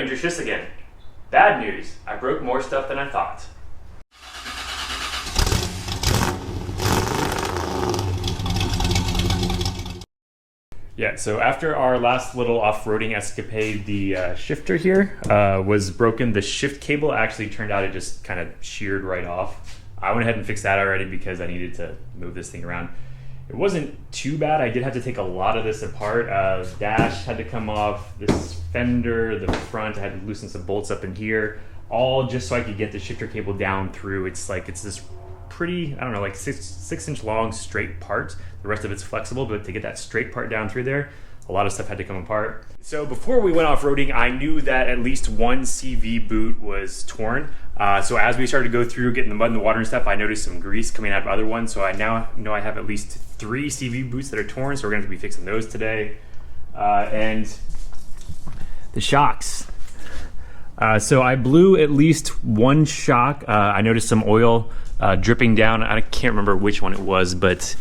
Ranger shifts again. Bad news, I broke more stuff than I thought. Yeah, so after our last little off-roading escapade, the shifter here was broken. The shift cable actually turned out it just kind of sheared right off. I went ahead and fixed that already because I needed to move this thing around. It wasn't too bad. I did have to take a lot of this apart. Dash had to come off, this fender, the front, I had to loosen some bolts up in here, all just so I could get the shifter cable down through. It's this pretty, I don't know, like six inch long straight part. The rest of it's flexible, but to get that straight part down through there, a lot of stuff had to come apart. So before we went off-roading, I knew that at least one CV boot was torn. So as we started to go through, getting the mud and the water and stuff, I noticed some grease coming out of other ones. So I now know I have at least 3 CV boots that are torn, so we're gonna have to be fixing those today. And the shocks. So I blew at least one shock. I noticed some oil dripping down. I can't remember which one it was, but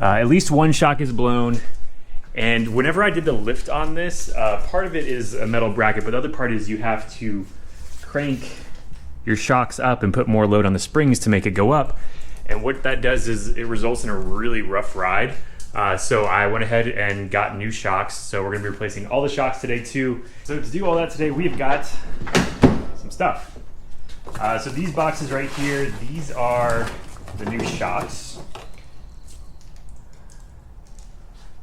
at least one shock is blown. And whenever I did the lift on this, part of it is a metal bracket, but the other part is you have to crank your shocks up and put more load on the springs to make it go up. And what that does is it results in a really rough ride. So I went ahead and got new shocks. So we're gonna be replacing all the shocks today too. So to do all that today, we've got some stuff. So these boxes right here, these are the new shocks.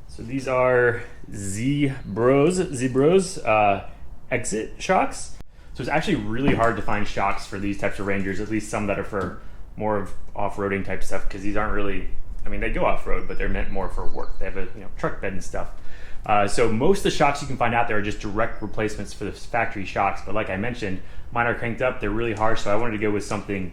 So these are Z-Bros exit shocks. So it's actually really hard to find shocks for these types of Rangers, at least some that are for more of off-roading type stuff, because these aren't really, I mean, they go off-road, but they're meant more for work. They have a truck bed and stuff. So most of the shocks you can find out there are just direct replacements for the factory shocks. But like I mentioned, mine are cranked up, they're really harsh, so I wanted to go with something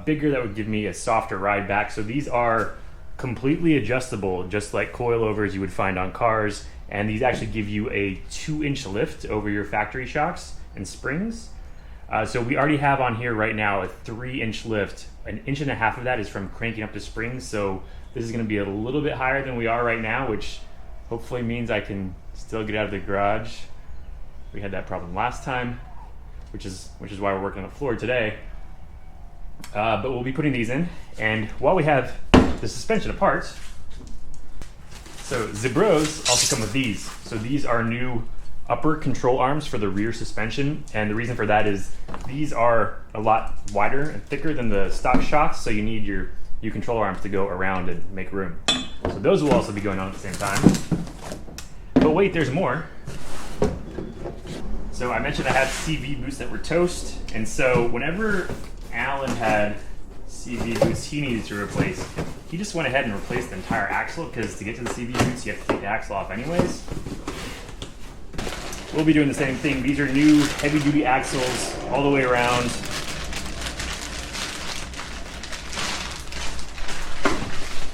bigger that would give me a softer ride back. So these are completely adjustable, just like coilovers you would find on cars, and these actually give you a 2-inch lift over your factory shocks and springs. So we already have on here right now a 3-inch lift. 1.5 inches of that is from cranking up the springs, so this is going to be a little bit higher than we are right now, which hopefully means I can still get out of the garage. We had that problem last time, which is why we're working on the floor today. But we'll be putting these in, and while we have the suspension apart, so Z-Bros also come with these. So these are new upper control arms for the rear suspension, and the reason for that is these are a lot wider and thicker than the stock shocks, so you need your control arms to go around and make room. So those will also be going on at the same time. But wait, there's more. So I mentioned I had CV boots that were toast, and so whenever Alan had CV boots he needed to replace, he just went ahead and replaced the entire axle, because to get to the CV boots you have to take the axle off anyways. We'll be doing the same thing. These are new heavy duty axles all the way around.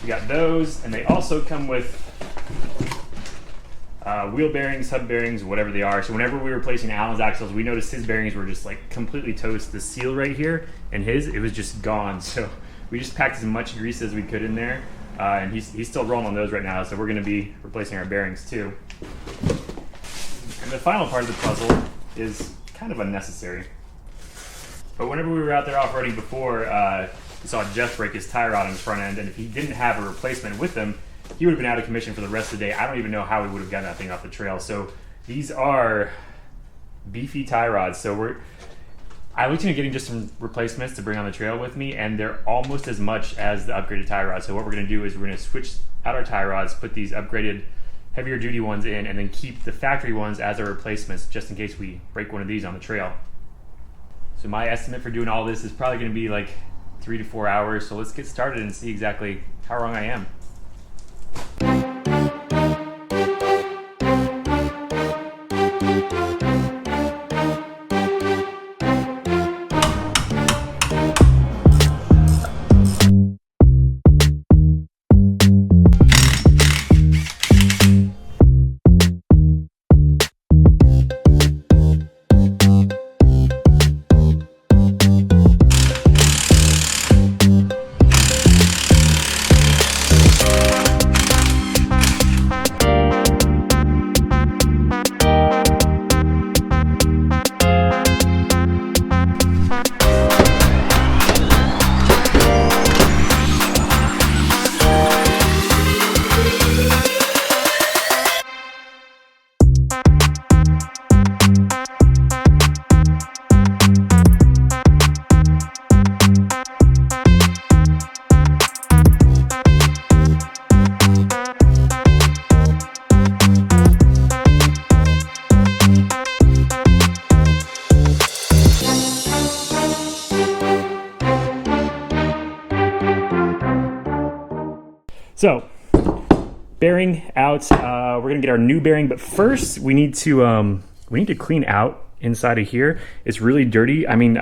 We got those, and they also come with wheel bearings, hub bearings, whatever they are. So whenever we were replacing Alan's axles, we noticed his bearings were just like completely toast. The seal right here, and it was just gone. So we just packed as much grease as we could in there, and he's still rolling on those right now. So we're going to be replacing our bearings too. And the final part of the puzzle is kind of unnecessary. But whenever we were out there off-roading before, we saw Jeff break his tie rod on his front end, and if he didn't have a replacement with him, he would have been out of commission for the rest of the day. I don't even know how we would have gotten that thing off the trail. So these are beefy tie rods. So I looked into getting just some replacements to bring on the trail with me, and they're almost as much as the upgraded tie rods. So what we're going to do is we're going to switch out our tie rods, put these upgraded heavier duty ones in, and then keep the factory ones as our replacements just in case we break one of these on the trail. So my estimate for doing all this is probably going to be like 3 to 4 hours. So let's get started and see exactly how wrong I am. So, bearing out. We're gonna get our new bearing, but first we need to clean out inside of here. It's really dirty. I mean,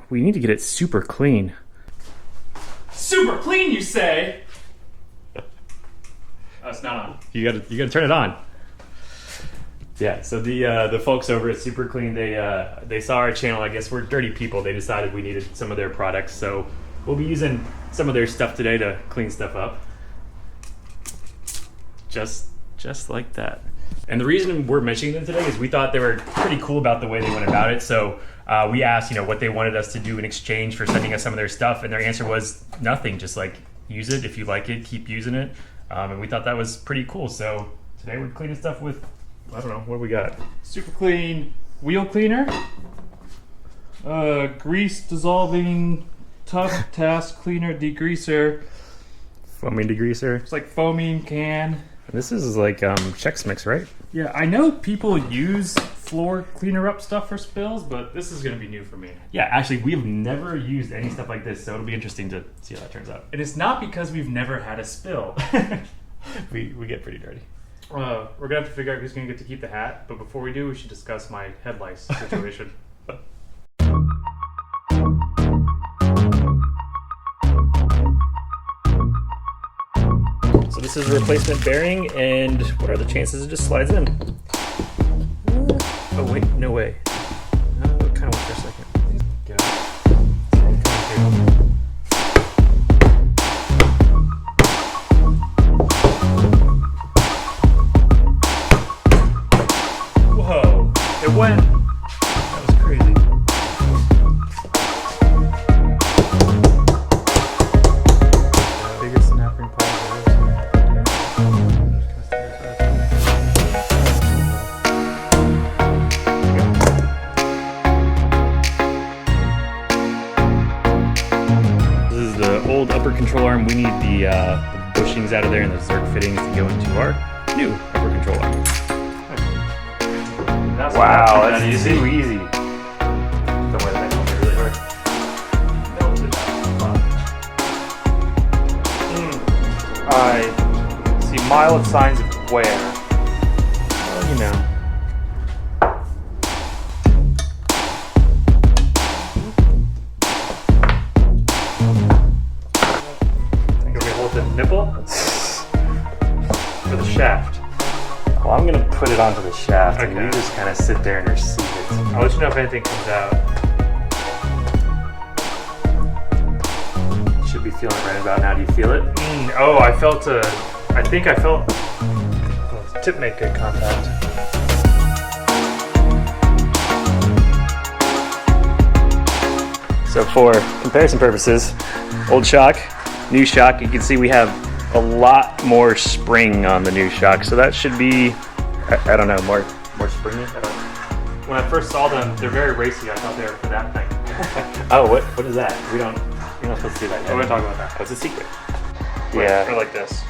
we need to get it super clean. Super clean, you say? Oh, it's not on. You gotta turn it on. Yeah. So the folks over at Super Clean, they saw our channel. I guess we're dirty people. They decided we needed some of their products, so we'll be using some of their stuff today to clean stuff up. Just like that. And the reason we're mentioning them today is we thought they were pretty cool about the way they went about it. So we asked, what they wanted us to do in exchange for sending us some of their stuff, and their answer was nothing. Just like use it. If you like it, keep using it. And we thought that was pretty cool. So today we're cleaning stuff with, I don't know, what do we got? Super Clean wheel cleaner, grease dissolving tough task cleaner degreaser. Foaming degreaser. It's like foaming can. This is like Chex Mix, right? Yeah, I know people use floor cleaner up stuff for spills, but this is going to be new for me. Yeah, actually, we've never used any stuff like this, so it'll be interesting to see how that turns out. And it's not because we've never had a spill. We get pretty dirty. We're going to have to figure out who's going to get to keep the hat, but before we do, we should discuss my head lice situation. So this is a replacement bearing, and what are the chances it just slides in? Oh wait, no way. It kind of went for a second. Whoa, it went. That was crazy. Biggest snap ring part. Old upper control arm. We need the bushings out of there and the Zerk fittings to go into our new upper control arm. Wow, that's too easy. Don't worry, that won't be really hard. I see mild signs of wear. Well, you know. The nipple or the shaft? Well, I'm gonna put it onto the shaft, and Okay. you just kind of sit there and receive it. I'll let you know if anything comes out. You should be feeling it right about now. Do you feel it? Oh, I think I felt the tip make good contact. So for comparison purposes, old shock, new shock, you can see we have a lot more spring on the new shock, so that should be, I don't know, more springy? I don't know. When I first saw them, they're very racy. I thought they were for that thing. Oh, what is that? We're not supposed to do that yet. We're going to talk about that. That's a secret. Or like this.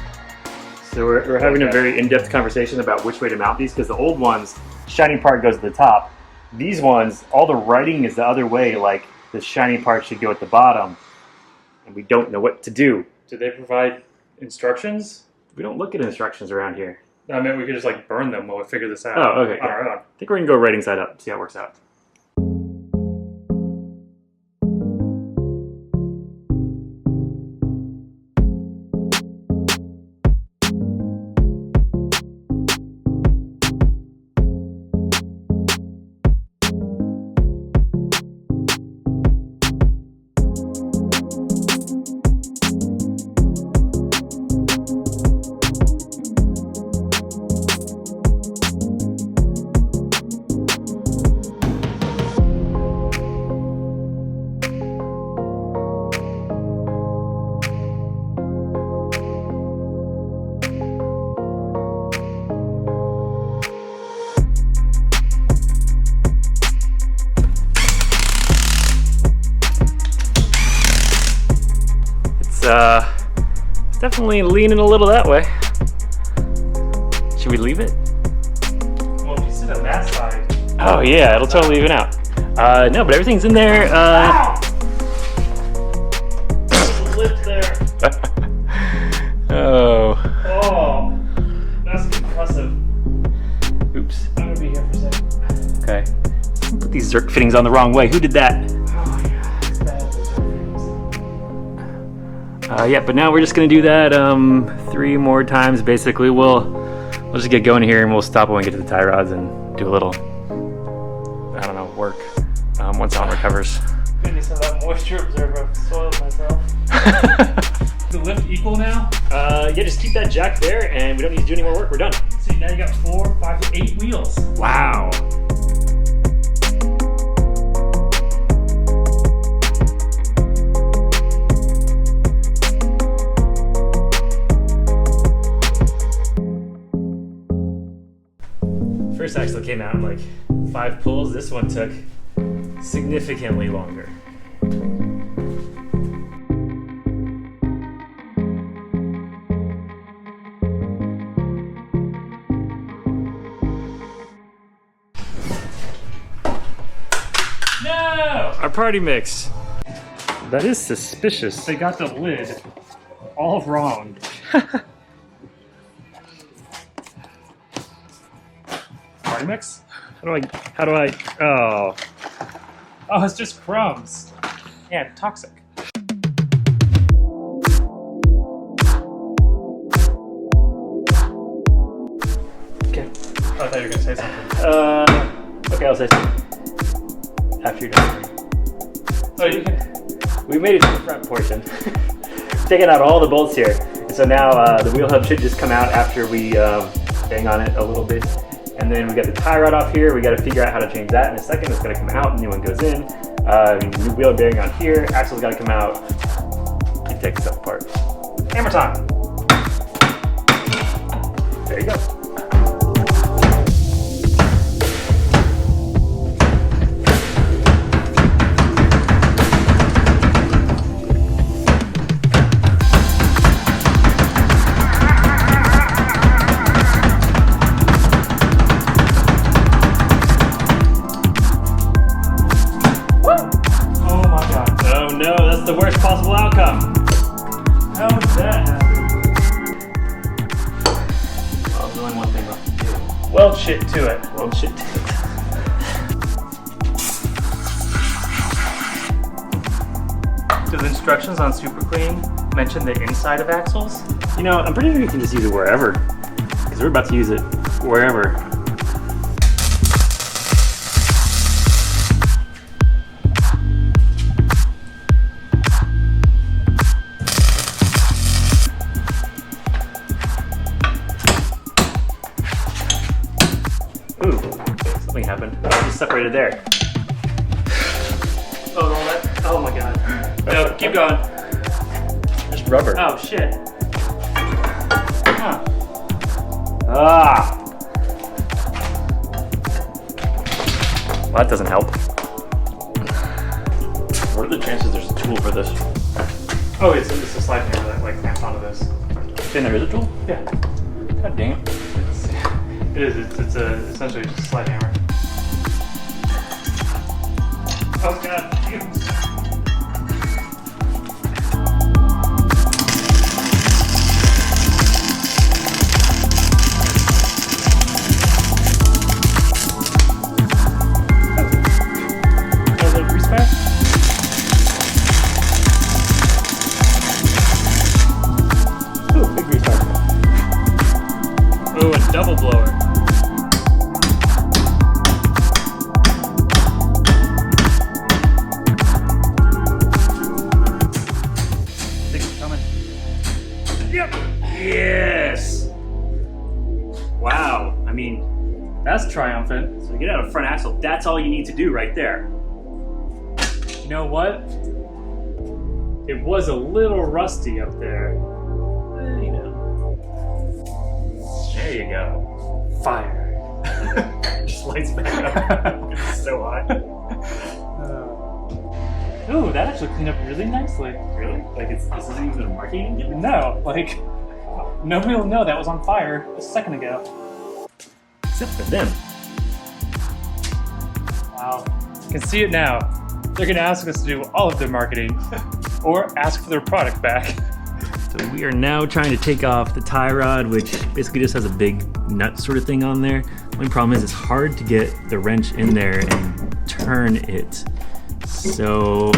So we're having a very in-depth conversation about which way to mount these, because the old ones, shiny part goes to the top. These ones, all the writing is the other way, like the shiny part should go at the bottom, and we don't know what to do. Did they provide instructions? We don't look at instructions around here. I mean, we could just like burn them while we figure this out. Oh, okay. On our own. I think we're gonna go writing side up, see how it works out. It's definitely leaning a little that way. Should we leave it? Well, if you sit on that side. Oh yeah, it'll totally even out. No, but everything's in there. Ow! Lift there. Oh. Oh, that's impressive. Oops. I'm gonna be here for a second. Okay. Put these Zerk fittings on the wrong way. Who did that? Oh yeah, it's bad. Yeah, but now we're just gonna do that 3 more times. Basically, we'll just get going here and we'll stop when we get to the tie rods and do a little, I don't know, work once Alan recovers. Goodness, of that moisture absorber, I've soiled myself. Is the lift equal now? Yeah, just keep that jack there and we don't need to do any more work. We're done. See, now you got 4, 5, 8 wheels. Wow. First axle came out in like 5 pulls. This one took significantly longer. No! Our party mix. That is suspicious. They got the lid all wrong. Party mix? How do I, oh. Oh, it's just crumbs. And toxic. Okay. Oh, I thought you were gonna say something. Okay, I'll say something. After you're done. Oh, you can. We made it to the front portion. Taking out all the bolts here. So now the wheel hub should just come out after we bang on it a little bit. And then we got the tie rod off here. We got to figure out how to change that in a second. It's going to come out, and new one goes in. New wheel bearing on here. Axle's got to come out. You take this apart. Hammer time. There you go. Oh my god. Oh no, that's the worst possible outcome. How did that happen? Well, there's only one thing left to do. Weld shit to it. Well, shit. Do the instructions on Super Clean mention the inside of axles? You know, I'm pretty sure you can just use it wherever. Because we're about to use it wherever. Ooh, okay, something happened. Oh, it just separated there. Oh, all that? Oh my god. No, keep going. Just rubber. Oh shit. Huh. Ah! Well, that doesn't help. What are the chances there's a tool for this? Oh, it's a slide hammer that like clamps onto this. And there is a tool? Yeah. God dang it. It is. It's essentially just a slide hammer. Oh god. Fumes. A little grease back. Ooh, big restart. Ooh, a double blower. Think it's coming. Yep. Yes. Wow. I mean, That's triumphant. so to get out of front axle, that's all you need to do right there. You know what? It was a little rusty up there. You know. There you go. Fire. Just lights back up. It's so hot. Ooh, that actually cleaned up really nicely. Really? Like this isn't even a marking gimmick? No, like, nobody will know that was on fire a second ago. Except for them. Wow. You can see it now. They're going to ask us to do all of their marketing or ask for their product back. So we are now trying to take off the tie rod, which basically just has a big nut sort of thing on there. The only problem is it's hard to get the wrench in there and turn it. So,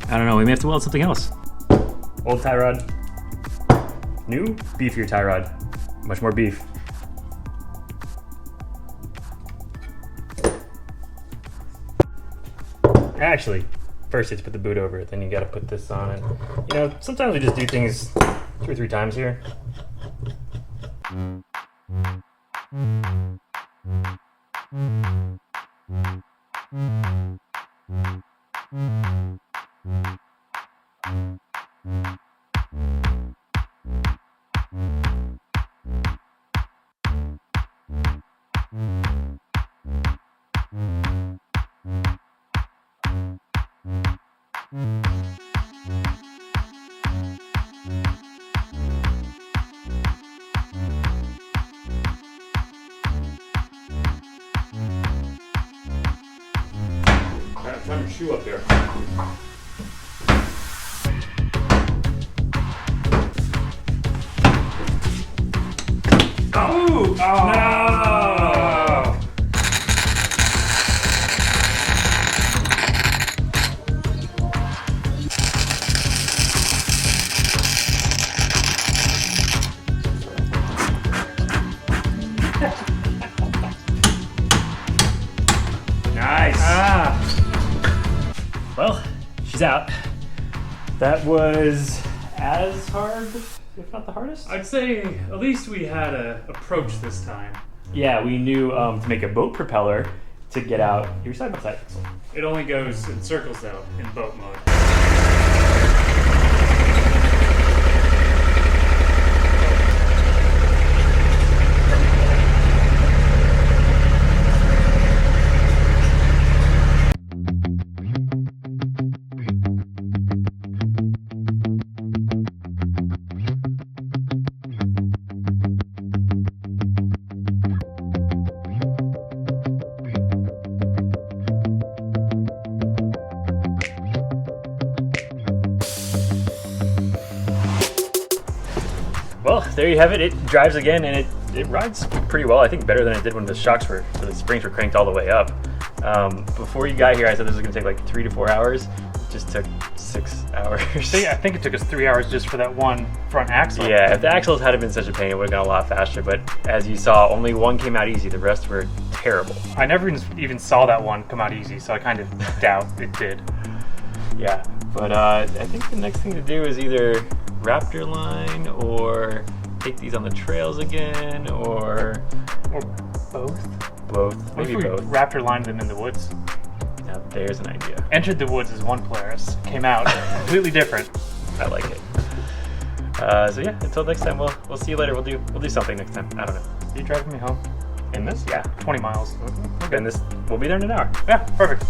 I don't know, we may have to weld something else. Old tie rod, new beefier tie rod, much more beef. Actually, first you have to put the boot over it, then you gotta put this on it. You know, sometimes we just do things 2 or 3 times here. Time your shoe up there. Oh! No! Nice. Well, she's out. That was as hard, if not the hardest. I'd say at least we had a approach this time. Yeah, we knew to make a boat propeller to get out your side-by-side axle. It only goes in circles though in boat mode. Well, there you have it. It drives again, and it rides pretty well. I think better than it did when the shocks were, the springs were cranked all the way up. Before you got here, I said this was going to take like 3 to 4 hours. It just took 6 hours. I think it took us 3 hours just for that one front axle. Yeah, if the axles hadn't been such a pain, it would have gone a lot faster. But as you saw, only one came out easy. The rest were terrible. I never even saw that one come out easy, so I kind of doubt it did. Yeah, but I think the next thing to do is either Raptor line or take these on the trails again, or both. Both. Maybe Maybe we both. Raptor lined them in the woods. Now there's an idea. Entered the woods as one Polaris, came out completely different. I like it. So yeah, until next time, we'll see you later. We'll do something next time. I don't know. You driving me home? In this? Yeah. 20 miles. Okay. And this, we'll be there in an hour. Yeah, perfect.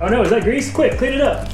Oh no, is that grease? Quick, clean it up.